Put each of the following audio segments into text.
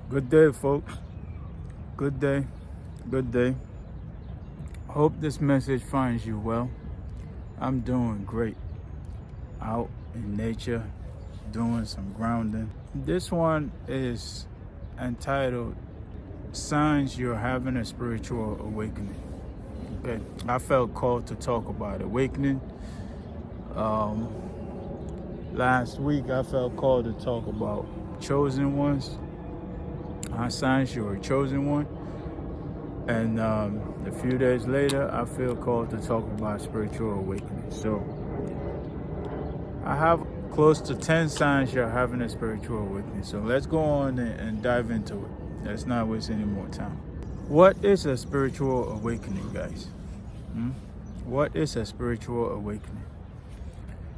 Good day, folks. Good day. Good day. Hope this message finds you well. I'm doing great. Out in nature, doing some grounding. This one is entitled Signs You're Having a Spiritual Awakening. Okay. I felt called to talk about awakening. Last week I felt called to talk about chosen ones. Signs you're a chosen one. And a few days later, I feel called to talk about spiritual awakening. So I have close to 10 signs you're having a spiritual awakening. So let's go on and dive into it. Let's not waste any more time. What is a spiritual awakening, guys? What is a spiritual awakening?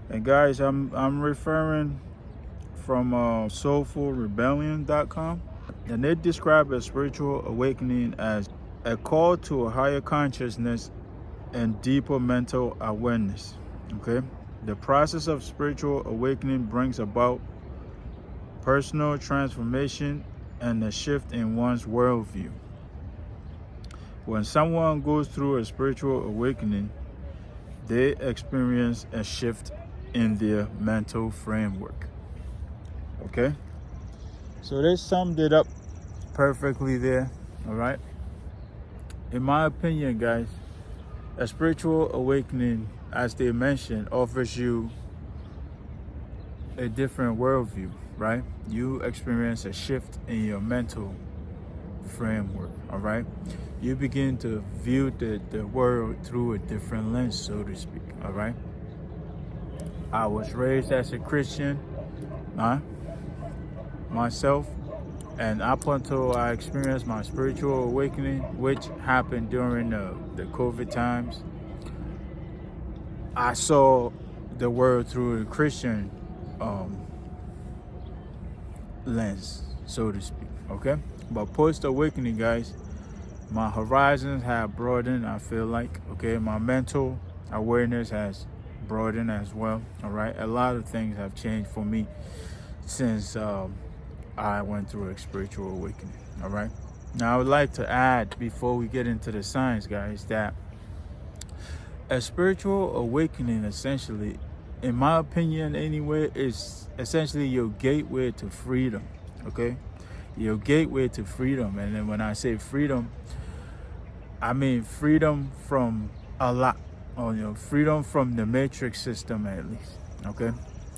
And guys, I'm referring from soulfulrebellion.com. And they describe a spiritual awakening as a call to a higher consciousness and deeper mental awareness. Okay? The process of spiritual awakening brings about personal transformation and a shift in one's worldview. When someone goes through a spiritual awakening, they experience a shift in their mental framework. Okay? So they summed it up perfectly there, all right? In my opinion, guys, a spiritual awakening, as they mentioned, offers you a different worldview, right? You experience a shift in your mental framework, all right? You begin to view the world through a different lens, so to speak, all right? I was raised as a Christian, myself, and up until I experienced my spiritual awakening, which happened during the COVID times, I saw the world through a Christian lens, so to speak, okay? But post-awakening, guys, my horizons have broadened, I feel like, okay? My mental awareness has broadened as well, all right? A lot of things have changed for me since I went through a spiritual awakening, all right? Now, I would like to add, before we get into the science, guys, that a spiritual awakening, essentially, in my opinion anyway, is essentially your gateway to freedom, okay? Your gateway to freedom. And then when I say freedom, I mean freedom from a lot, or freedom from the matrix system, at least, okay?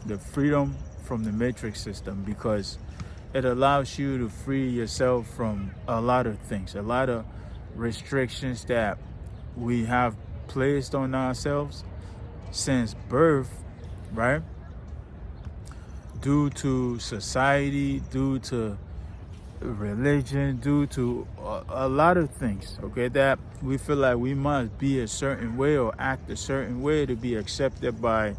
The freedom from the matrix system, because it allows you to free yourself from a lot of things, a lot of restrictions that we have placed on ourselves since birth, right? Due to society, due to religion, due to a lot of things, okay, that we feel like we must be a certain way or act a certain way to be accepted by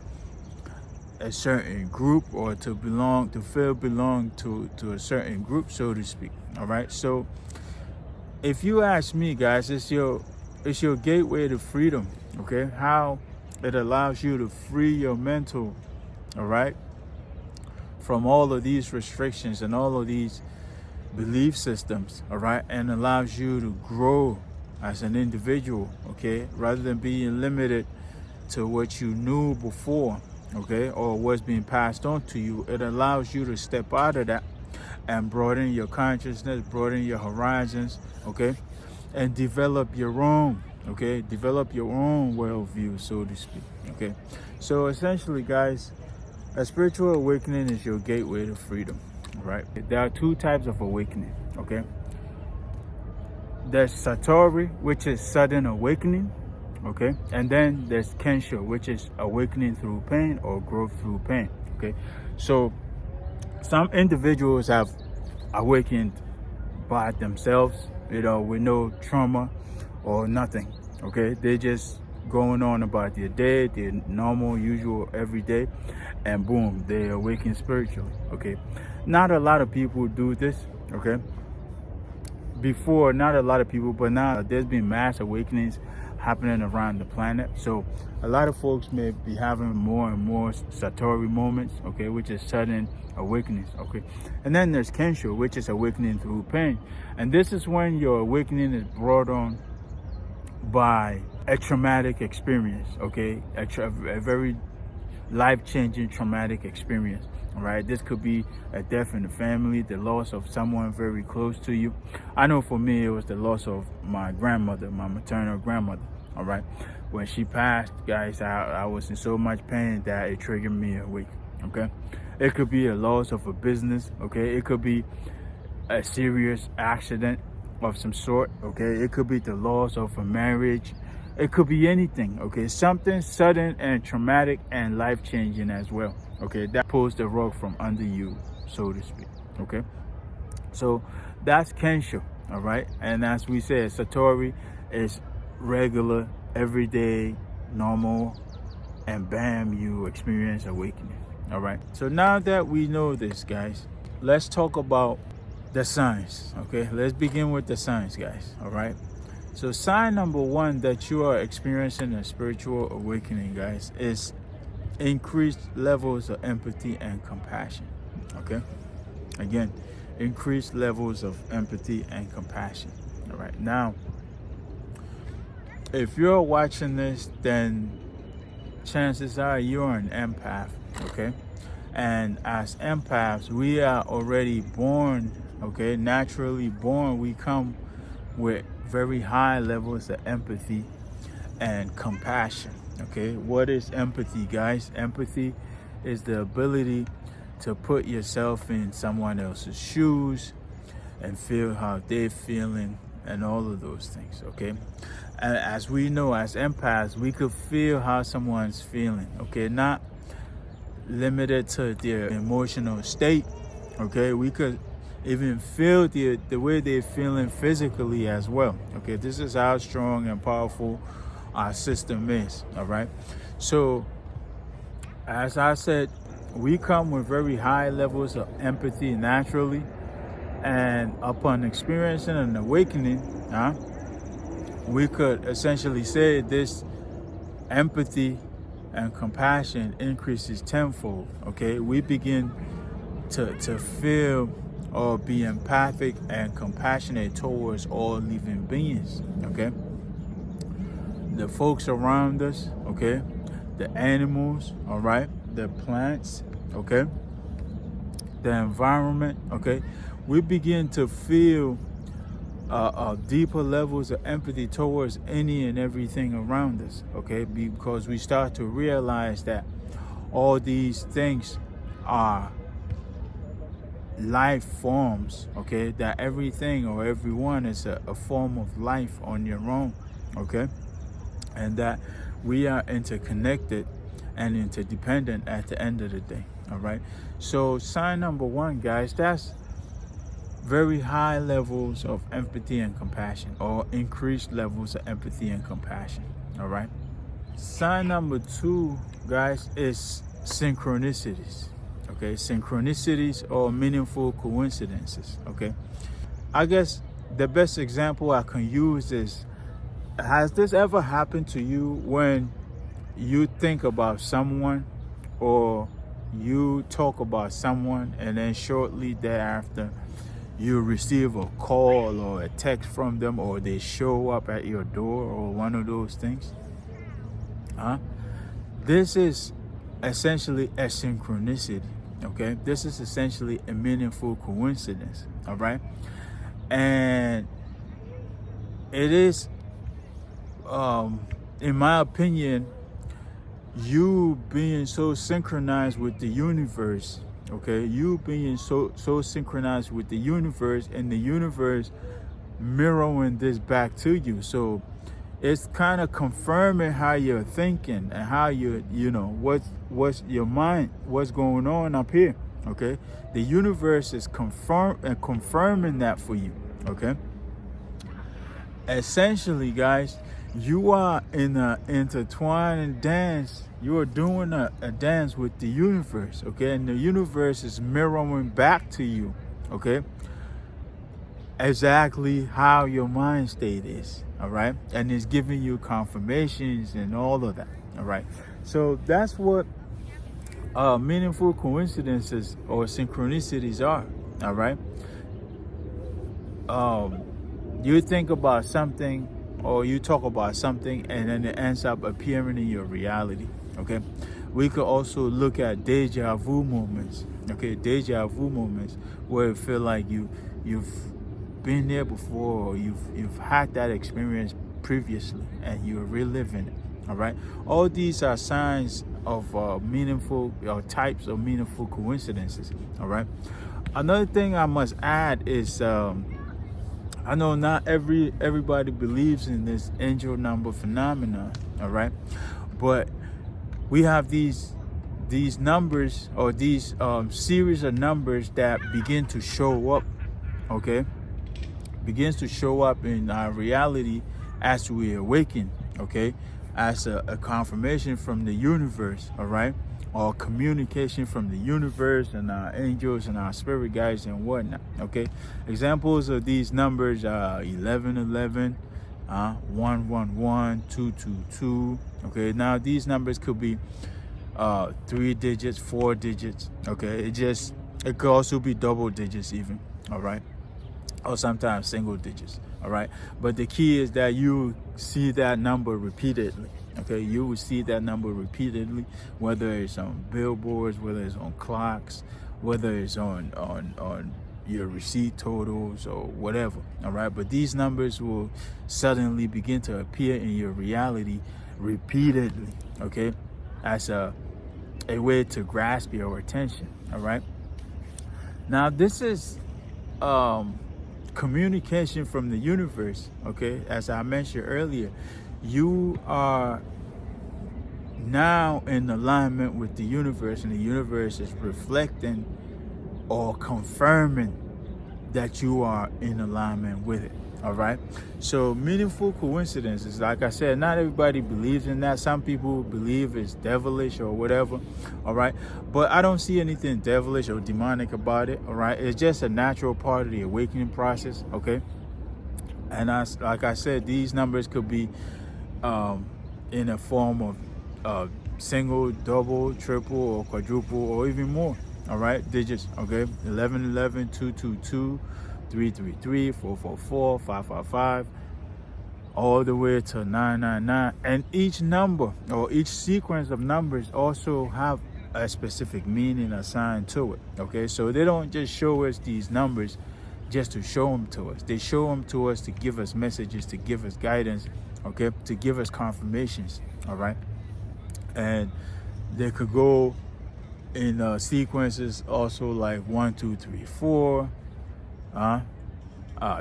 a certain group, or to feel belong to a certain group, so to speak, all right? So if you ask me, guys, it's your gateway to freedom, okay? How it allows you to free your mental, all right, from all of these restrictions and all of these belief systems, all right, and allows you to grow as an individual, okay, rather than being limited to what you knew before, okay, or what's being passed on to you. It allows you to step out of that and broaden your consciousness, broaden your horizons, okay, and develop your own, okay, develop your own worldview, so to speak, okay. So essentially, guys, a spiritual awakening is your gateway to freedom, right? There are two types of awakening, okay. There's Satori, which is sudden awakening, okay, and then there's Kensho, which is awakening through pain or growth through pain, okay. So some individuals have awakened by themselves, with no trauma or nothing, okay. They just going on about their day, their normal, usual, everyday, and boom, they awaken spiritually, okay. Not a lot of people do this, okay. Before, not a lot of people, but now there's been mass awakenings happening around the planet. So a lot of folks may be having more and more Satori moments, okay, which is sudden awakenings, okay. And then there's Kensho, which is awakening through pain. And this is when your awakening is brought on by a traumatic experience, okay, a very life-changing traumatic experience. All right, this could be a death in the family, the loss of someone very close to you. I know for me, it was the loss of my grandmother, my maternal grandmother. All right, when she passed, guys, I was in so much pain that it triggered me awake. Okay, it could be a loss of a business. Okay, it could be a serious accident of some sort. Okay, it could be the loss of a marriage. It could be anything, okay? Something sudden and traumatic and life-changing as well, okay? That pulls the rug from under you, so to speak, okay? So that's Kensho, all right? And as we said, Satori is regular, everyday, normal, and bam, you experience awakening, all right? So now that we know this, guys, let's talk about the signs, okay? Let's begin with the signs, guys, all right? So sign number one that you are experiencing a spiritual awakening, guys, is increased levels of empathy and compassion, okay? Again, increased levels of empathy and compassion, all right? Now, if you're watching this, then chances are you're an empath, okay? And as empaths, we are already born, okay? Naturally born, we come with very high levels of empathy and compassion, okay? What is empathy, guys? Empathy is the ability to put yourself in someone else's shoes and feel how they're feeling and all of those things, okay? And as we know, as empaths, we could feel how someone's feeling, okay? Not limited to their emotional state, okay? We could even feel the way they're feeling physically as well, okay? This is how strong and powerful our system is, all right? So as I said, we come with very high levels of empathy naturally, and upon experiencing an awakening, we could essentially say this empathy and compassion increases tenfold, okay? We begin to feel or be empathic and compassionate towards all living beings, okay? The folks around us, okay? The animals, all right? The plants, okay? The environment, okay? We begin to feel deeper levels of empathy towards any and everything around us, okay? Because we start to realize that all these things are life forms, okay? That everything or everyone is a form of life on your own, okay? And that we are interconnected and interdependent at the end of the day, all right? So sign number one, guys, that's very high levels of empathy and compassion, or increased levels of empathy and compassion, all right? Sign number two, guys, is synchronicities. Okay, synchronicities or meaningful coincidences, okay? I guess the best example I can use is, has this ever happened to you when you think about someone or you talk about someone and then shortly thereafter you receive a call or a text from them, or they show up at your door, or one of those things? This is essentially a synchronicity. Okay, this is essentially a meaningful coincidence, all right? And it is, in my opinion, you being so synchronized with the universe, okay? You being so synchronized with the universe, and the universe mirroring this back to you. So it's kind of confirming how you're thinking and how you know, what's your mind, what's going on up here, okay? The universe is confirming that for you, okay? Essentially, guys, you are in an intertwined dance. You are doing a dance with the universe, okay? And the universe is mirroring back to you, okay? exactly how your mind state is, all right? And it's giving you confirmations and all of that, all right? So that's what meaningful coincidences or synchronicities are, all right? You think about something or you talk about something and then it ends up appearing in your reality, okay? We could also look at deja vu moments, okay? Deja vu moments where you feel like you've been there before, or you've had that experience previously and you're reliving it, all right? All these are signs of meaningful or types of meaningful coincidences, all right? Another thing I must add is I know not everybody believes in this angel number phenomenon, all right? But we have these numbers or these series of numbers that begin to show up, okay? Begins to show up in our reality as we awaken, okay? As a confirmation from the universe, all right? Or communication from the universe and our angels and our spirit guides and whatnot, okay? Examples of these numbers are 1111, 111, 222, okay? Now these numbers could be 3 digits, 4 digits, okay? It could also be double digits even, all right? Or sometimes single digits, all right? But the key is that you see that number repeatedly, okay? You will see that number repeatedly, whether it's on billboards, whether it's on clocks, whether it's on your receipt totals or whatever, all right? But these numbers will suddenly begin to appear in your reality repeatedly, okay? As a way to grasp your attention, all right? Now this is communication from the universe, okay? As I mentioned earlier, you are now in alignment with the universe, and the universe is reflecting or confirming that you are in alignment with it, all right? So meaningful coincidences, like I said, not everybody believes in that. Some people believe it's devilish or whatever, all right? But I don't see anything devilish or demonic about it, all right? It's just a natural part of the awakening process, okay? And like I said, these numbers could be in a form of single, double, triple, or quadruple, or even more, all right? Digits, okay? 1111, 222, 333, 444, 555, all the way to 999. And each number or each sequence of numbers also have a specific meaning assigned to it, okay? So they don't just show us these numbers just to show them to us. They show them to us to give us messages, to give us guidance, okay? To give us confirmations, all right? And they could go in sequences also like 1, 2, 3, 4,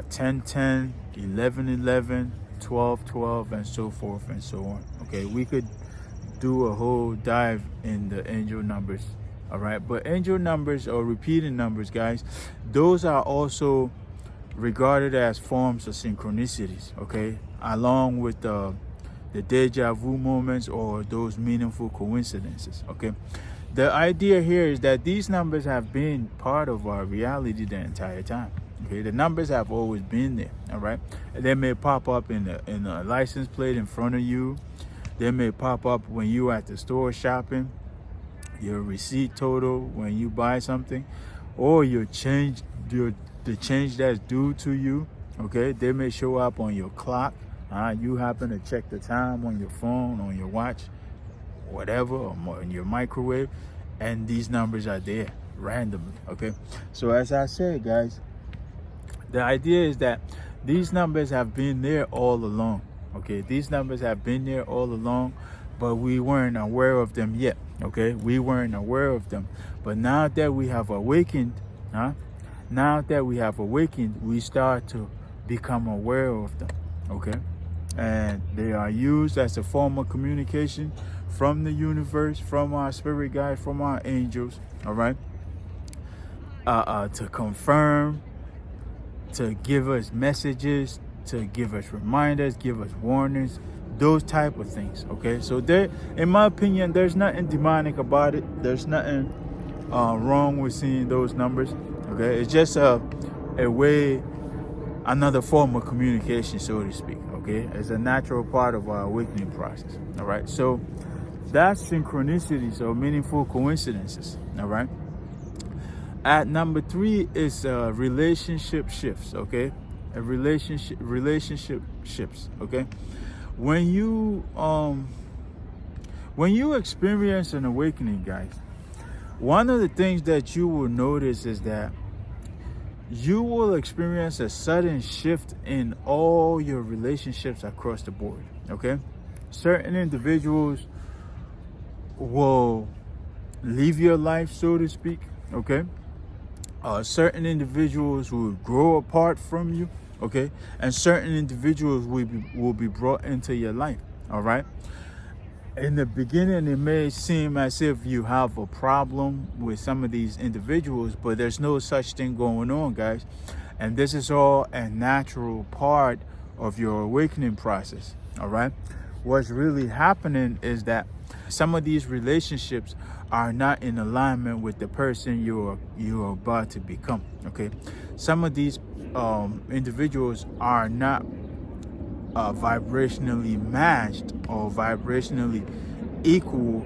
10, 10, 11, 11, 12, 12, and so forth and so on. Okay, we could do a whole dive in the angel numbers, all right? But angel numbers or repeating numbers, guys, those are also regarded as forms of synchronicities, okay? Along with the deja vu moments or those meaningful coincidences, okay? The idea here is that these numbers have been part of our reality the entire time. Okay, the numbers have always been there, all right? They may pop up in a license plate in front of you. They may pop up when you're at the store shopping, your receipt total when you buy something, or the change that's due to you, okay? They may show up on your clock. You happen to check the time on your phone, on your watch, whatever, or in your microwave, and these numbers are there randomly, okay? So as I said, guys, the idea is that these numbers have been there all along, okay? These numbers have been there all along, but we weren't aware of them yet, okay? We weren't aware of them. But now that we have awakened, we start to become aware of them, okay? And they are used as a form of communication from the universe, from our spirit guide, from our angels, all right? To confirm, to give us messages, to give us reminders, give us warnings, those type of things, okay? So there, in my opinion, there's nothing demonic about it. There's nothing wrong with seeing those numbers, okay? It's just a way another form of communication, so to speak. Okay, it's a natural part of our awakening process. All right, so that's synchronicities or meaningful coincidences. All right. At number 3 is relationship shifts. Okay, a relationship shifts. Okay, when you experience an awakening, guys, one of the things that you will notice is that you will experience a sudden shift in all your relationships across the board. Okay, certain individuals will leave your life, so to speak. Okay, certain individuals will grow apart from you. Okay, and certain individuals will be brought into your life. All right. In the beginning, it may seem as if you have a problem with some of these individuals, but there's no such thing going on, guys. And this is all a natural part of your awakening process. All right. What's really happening is that some of these relationships are not in alignment with the person you're about to become. Okay. Some of these individuals are not vibrationally matched or vibrationally equal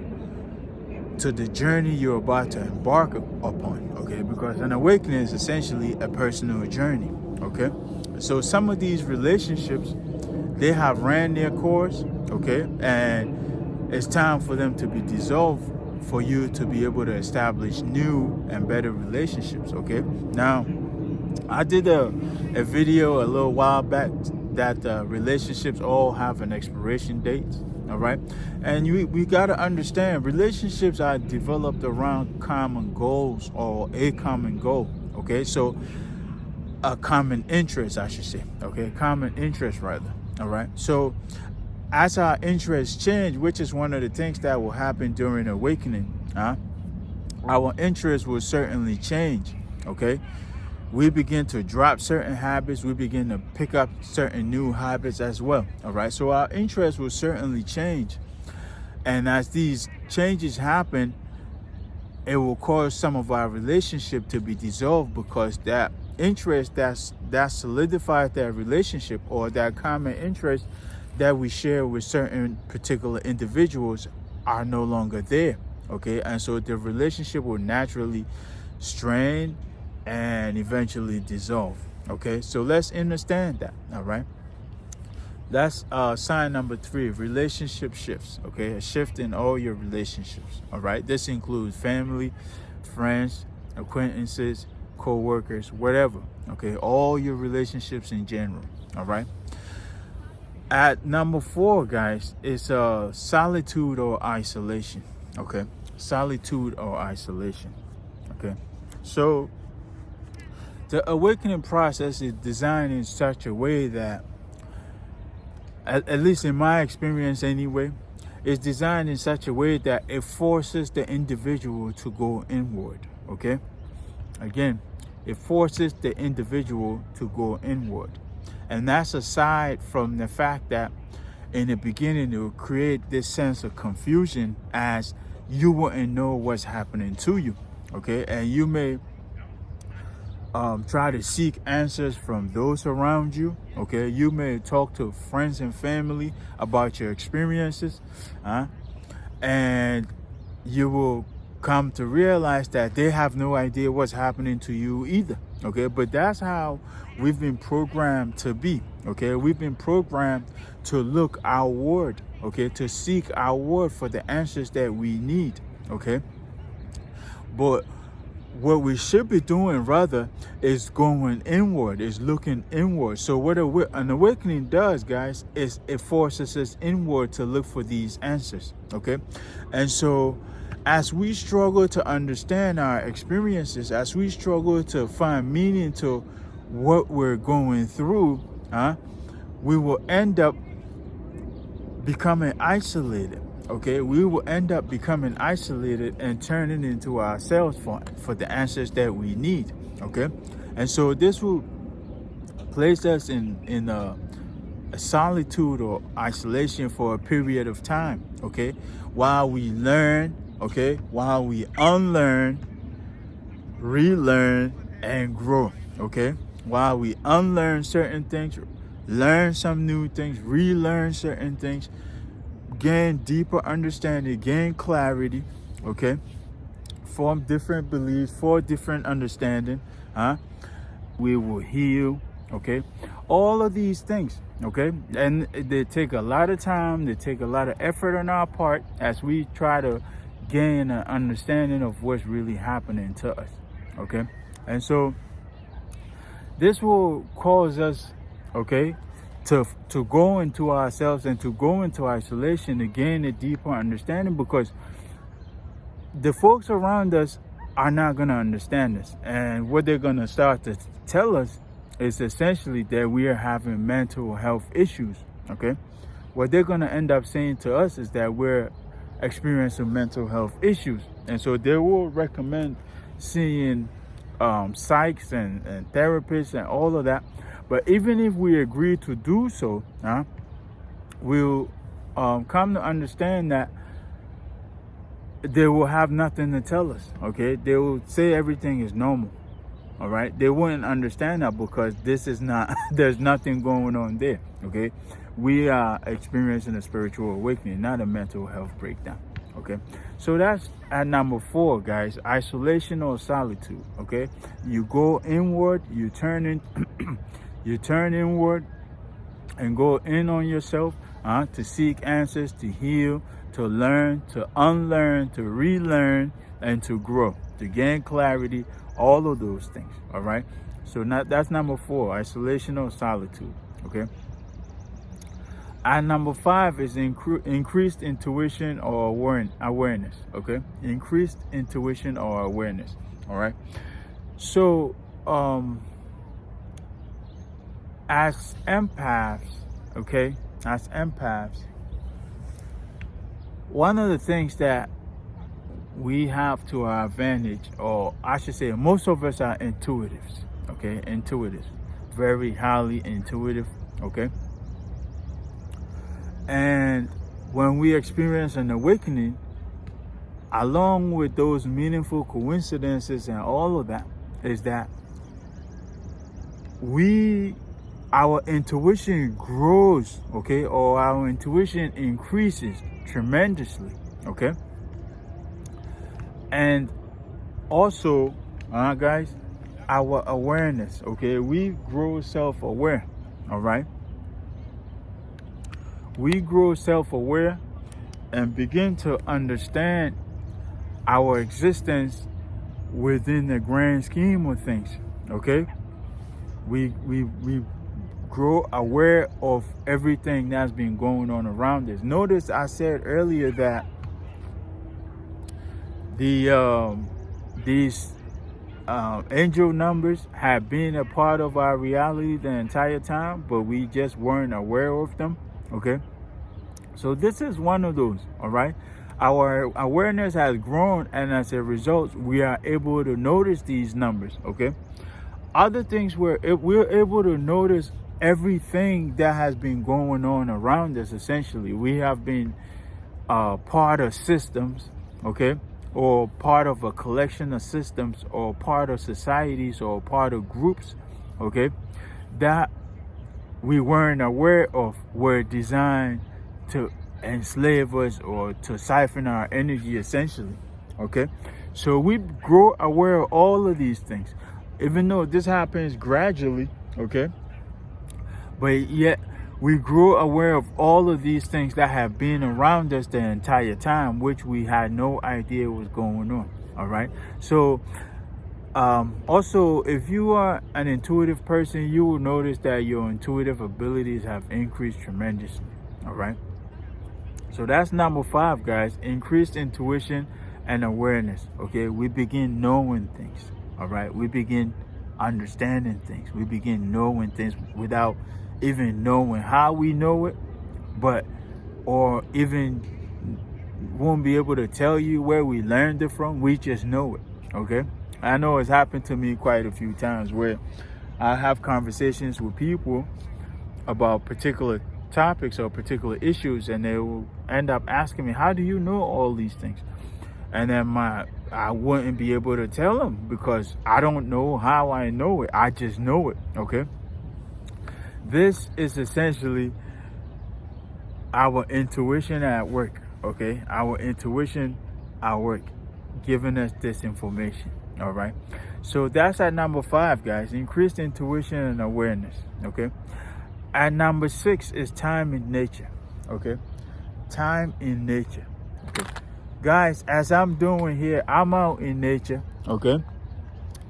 to the journey you're about to embark upon. Okay, because an awakening is essentially a personal journey. Okay, so some of these relationships, they have ran their course. Okay, and it's time for them to be dissolved for you to be able to establish new and better relationships. Okay, now I did a video a little while back that relationships all have an expiration date. All right, and we got to understand relationships are developed around common goals or a common goal. Okay, so a common interest, I should say. Okay, common interest rather. All right, so as our interests change, which is one of the things that will happen during awakening, our interests will certainly change. Okay, we begin to drop certain habits. We begin to pick up certain new habits as well. All right. So our interests will certainly change. And as these changes happen, it will cause some of our relationship to be dissolved because that interest that solidified that relationship or that common interest that we share with certain particular individuals are no longer there. Okay. And so the relationship will naturally strain and eventually dissolve. Okay, so let's understand that. All right, that's sign number 3, relationship shifts. Okay, a shift in all your relationships. All right, this includes family, friends, acquaintances, co-workers, whatever. Okay, all your relationships in general. All right. At number 4, guys, is solitude or isolation. Okay, solitude or isolation. Okay, so the awakening process is designed in such a way that, at least in my experience anyway, it's designed in such a way that it forces the individual to go inward. Okay? Again, it forces the individual to go inward. And that's aside from the fact that in the beginning it will create this sense of confusion as you wouldn't know what's happening to you. Okay? And you may try to seek answers from those around you. Okay, you may talk to friends and family about your experiences, and you will come to realize that they have no idea what's happening to you either. Okay, but that's how we've been programmed to be. Okay, we've been programmed to look outward. Okay, to seek outward for the answers that we need. Okay, but what we should be doing rather is going inward, is looking inward. So what an awakening does, guys, is it forces us inward to look for these answers. Okay, and so as we struggle to understand our experiences, as we struggle to find meaning to what we're going through, we will end up becoming isolated. Okay, we will end up becoming isolated and turning into ourselves for the answers that we need. Okay, and so this will place us in a solitude or isolation for a period of time. Okay, while we learn. Okay, while we unlearn, relearn, and grow. Okay, while we unlearn certain things, learn some new things, relearn certain things, gain deeper understanding, gain clarity, okay? Form different beliefs, for different understanding, we will heal, okay? All of these things, okay? And they take a lot of time, they take a lot of effort on our part as we try to gain an understanding of what's really happening to us, okay? And so this will cause us, okay, to go into ourselves and to go into isolation to gain a deeper understanding, because the folks around us are not going to understand us. And what they're going to start to tell us is essentially that we are having mental health issues, okay? What they're going to end up saying to us is that we're experiencing mental health issues. And so they will recommend seeing psychs and therapists and all of that. But even if we agree to do so, we'll come to understand that they will have nothing to tell us, okay? They will say everything is normal, all right? They wouldn't understand that because this is not, there's nothing going on there, okay? We are experiencing a spiritual awakening, not a mental health breakdown, okay? So that's at number 4, guys, isolation or solitude, okay? You go inward, you turn inward and go in on yourself to seek answers, to heal, to learn, to unlearn, to relearn, and to grow, to gain clarity, all of those things, all right? So that's number 4, isolation or solitude, okay? And number 5 is increased intuition or awareness, okay? Increased intuition or awareness, all right? So, as empaths, okay, one of the things that we have to our advantage, or I should say most of us are intuitives, okay? Intuitives, very highly intuitive, okay? And when we experience an awakening, along with those meaningful coincidences and all of that, is that our intuition grows, okay, or our intuition increases tremendously, okay? And also, guys, our awareness, okay? We grow self-aware, all right? We grow self-aware and begin to understand our existence within the grand scheme of things, okay? We grow aware of everything that's been going on around us. Notice I said earlier that these angel numbers have been a part of our reality the entire time, but we just weren't aware of them, okay? So this is one of those, all right? Our awareness has grown, and as a result, we are able to notice these numbers, okay? Other things we're able to notice everything that has been going on around us. Essentially, we have been part of systems, okay, or part of a collection of systems, or part of societies, or part of groups, okay, that we weren't aware of, were designed to enslave us or to siphon our energy, essentially, okay? So we grow aware of all of these things, even though this happens gradually, okay? But yet we grow aware of all of these things that have been around us the entire time, which we had no idea was going on, all right? So also, if you are an intuitive person, you will notice that your intuitive abilities have increased tremendously, all right? So that's number 5, guys, increased intuition and awareness, okay? We begin knowing things, all right? We begin understanding things. We begin knowing things without even knowing how we know it, or even won't be able to tell you where we learned it from. We just know it, okay? I know it's happened to me quite a few times where I have conversations with people about particular topics or particular issues, and they will end up asking me, how do you know all these things? And then my I wouldn't be able to tell them because I don't know how I know it. I just know it, okay? This is essentially our intuition at work, okay? Our intuition at work giving us this information, all right? So that's at number 5, guys. Increased intuition and awareness, okay? At number 6 is time in nature, okay? Time in nature, okay? Guys, as I'm doing here, I'm out in nature, okay?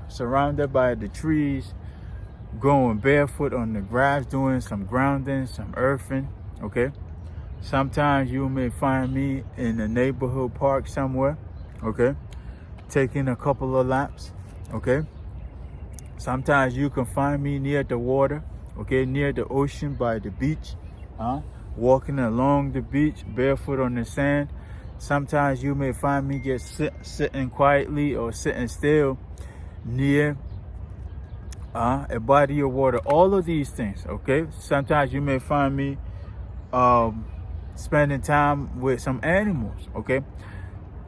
Surrounded by the trees, going barefoot on the grass, doing some grounding, some earthing, okay? Sometimes you may find me in a neighborhood park somewhere, okay? Taking a couple of laps, okay? Sometimes you can find me near the water, okay? Near the ocean by the beach, walking along the beach, barefoot on the sand. Sometimes you may find me just sitting quietly or sitting still near a body of water. All of these things, okay? Sometimes you may find me spending time with some animals, okay?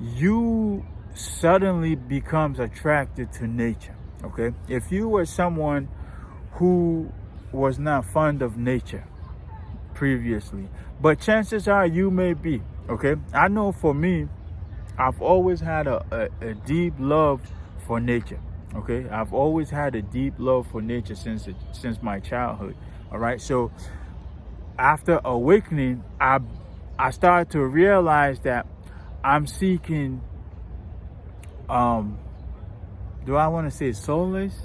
You suddenly becomes attracted to nature, okay? If you were someone who was not fond of nature previously, but chances are you may be, okay? I know for me, I've always had a deep love for nature, okay? I've always had a deep love for nature since my childhood, all right? So after awakening, I started to realize that I'm seeking, do I want to say solace?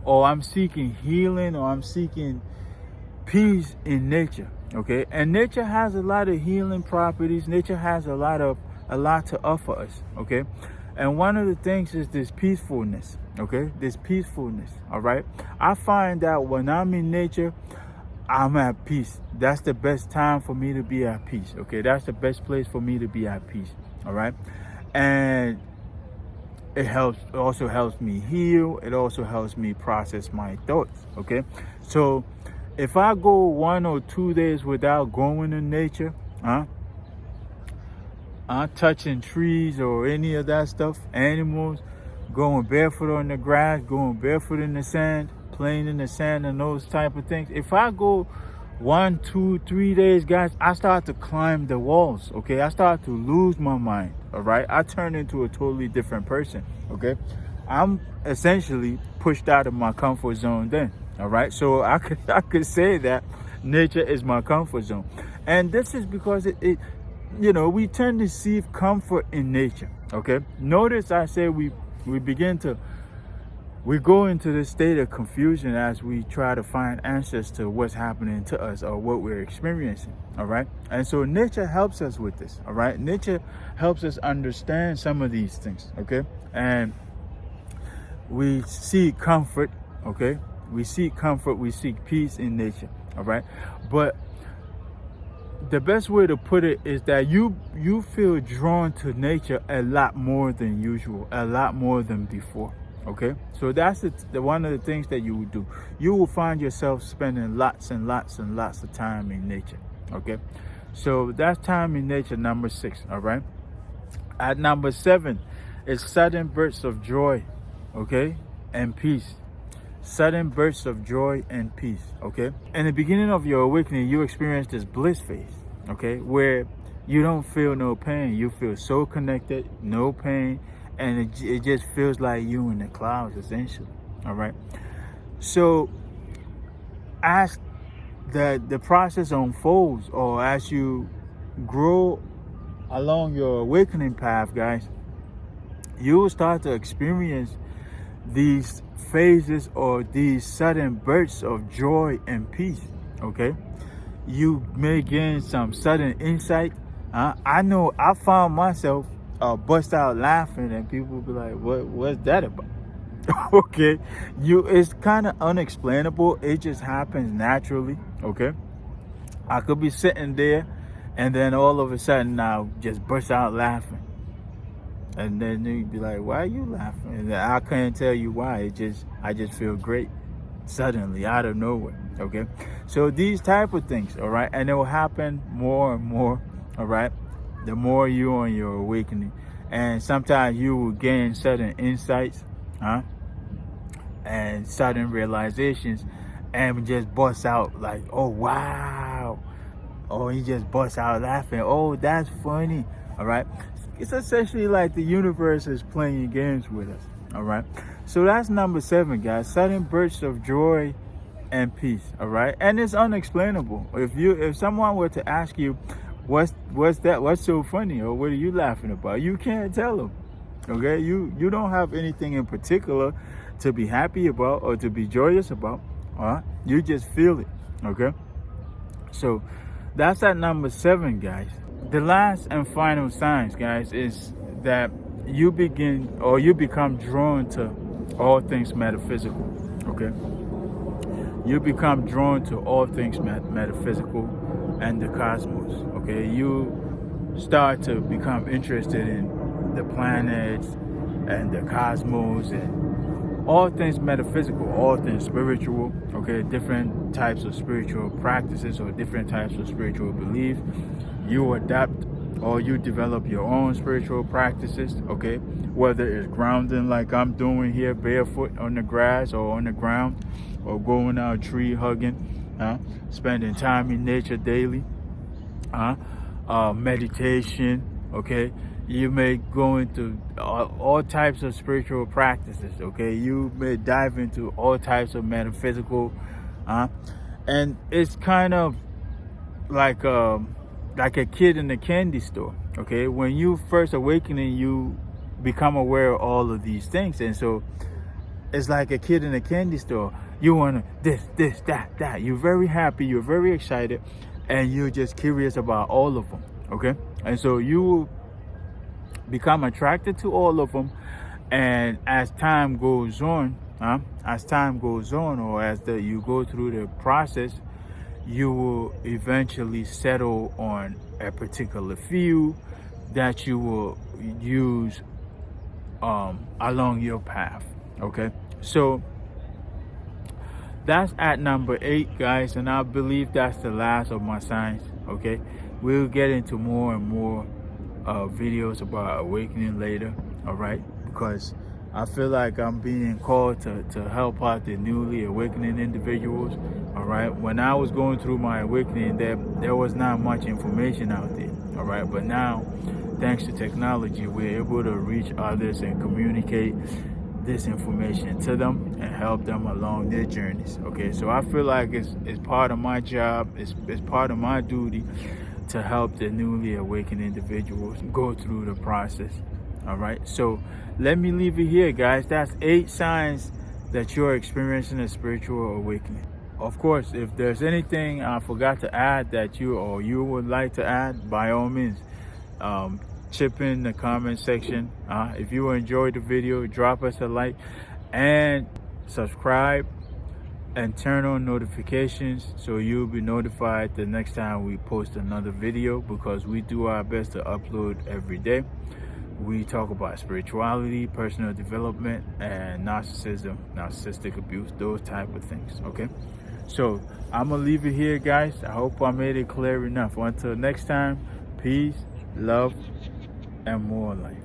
Or I'm seeking healing, or I'm seeking peace in nature, okay? And nature has a lot of healing properties. Nature has a lot to offer us, okay? And one of the things is this peacefulness, okay? This peacefulness, all right? I find that when I'm in nature, I'm at peace. That's the best time for me to be at peace, okay? That's the best place for me to be at peace, all right? And it also helps me heal. It also helps me process my thoughts, okay? So if I go 1 or 2 days without going in nature, touching trees or any of that stuff, animals, going barefoot on the grass, going barefoot in the sand, playing in the sand and those type of things. If I go 1, 2, 3 days, guys, I start to climb the walls, okay? I start to lose my mind, all right? I turn into a totally different person, okay? I'm essentially pushed out of my comfort zone then, all right? So I could say that nature is my comfort zone. And this is because it we tend to seek comfort in nature, okay? Notice I say we go into this state of confusion as we try to find answers to what's happening to us or what we're experiencing, all right? And so nature helps us with this, all right? Nature helps us understand some of these things, okay? And we seek comfort, okay? We seek comfort, we seek peace in nature, all right? But the best way to put it is that you feel drawn to nature a lot more than usual, a lot more than before. Okay, so that's the one of the things that you will do. You will find yourself spending lots and lots and lots of time in nature. Okay, so that's time in nature, number 6. All right. At number 7 is sudden bursts of joy, okay, and peace. Sudden bursts of joy and peace. Okay. In the beginning of your awakening, you experience this bliss phase. Okay, where you don't feel no pain. You feel so connected, no pain. And it just feels like you in the clouds, essentially, all right? So as the process unfolds, or as you grow along your awakening path, guys, you will start to experience these phases or these sudden bursts of joy and peace, okay? You may gain some sudden insight. I know I found myself bust out laughing, and people be like, what's that about? Okay, it's kind of unexplainable. It just happens naturally, okay? I could be sitting there, and then all of a sudden I'll just burst out laughing, and then you'd be like, why are you laughing? And I can't tell you why. I just feel great suddenly out of nowhere, okay? So these type of things, all right, and it will happen more and more, all right, the more you're on your awakening. and sometimes you will gain certain insights, and sudden realizations, and just bust out like, oh wow, or he just busts out laughing, oh that's funny. All right, it's essentially like the universe is playing games with us. All right, so that's number 7, guys. Sudden bursts of joy and peace. All right, and it's unexplainable. If someone were to ask you, what's so funny, or what are you laughing about, you can't tell them. Okay, you don't have anything in particular to be happy about or to be joyous about. All right, you just feel it. Okay, so that's at number 7, guys. The last and final signs, guys, is that you become drawn to all things metaphysical. Okay, you become drawn to all things metaphysical and the cosmos. Okay, you start to become interested in the planets and the cosmos and all things metaphysical, all things spiritual. Okay, different types of spiritual practices or different types of spiritual beliefs. You adapt or you develop your own spiritual practices. Okay, whether it's grounding like I'm doing here, barefoot on the grass or on the ground, or going out tree hugging, spending time in nature daily, meditation. Okay, you may go into all types of spiritual practices. Okay, you may dive into all types of metaphysical, and it's kind of like a kid in a candy store. Okay, when you first awakening, you become aware of all of these things, and so it's like a kid in a candy store. You want this, that. You're very happy, you're very excited, and you're just curious about all of them. Okay, and so you become attracted to all of them, and as time goes on, or as you go through the process, you will eventually settle on a particular few that you will use along your path. Okay, so that's at number 8, guys, and I believe that's the last of my signs. Okay, we'll get into more and more videos about awakening later. All right, because I feel like I'm being called to help out the newly awakening individuals. All right, when I was going through my awakening, there was not much information out there. All right, but now, thanks to technology, we're able to reach others and communicate this information to them and help them along their journeys. Okay, so I feel like it's part of my job, it's part of my duty to help the newly awakened individuals go through the process. All right, so let me leave it here, guys. That's 8 signs that you're experiencing a spiritual awakening. Of course, if there's anything I forgot to add that you would like to add, by all means, chip in the comment section. If you enjoyed the video, drop us a like and subscribe and turn on notifications so you'll be notified the next time we post another video, because we do our best to upload every day. We talk about spirituality, personal development, and narcissism, narcissistic abuse, those type of things. Okay, so I'm gonna leave it here, guys. I hope I made it clear enough. Until next time, peace, love, and more life.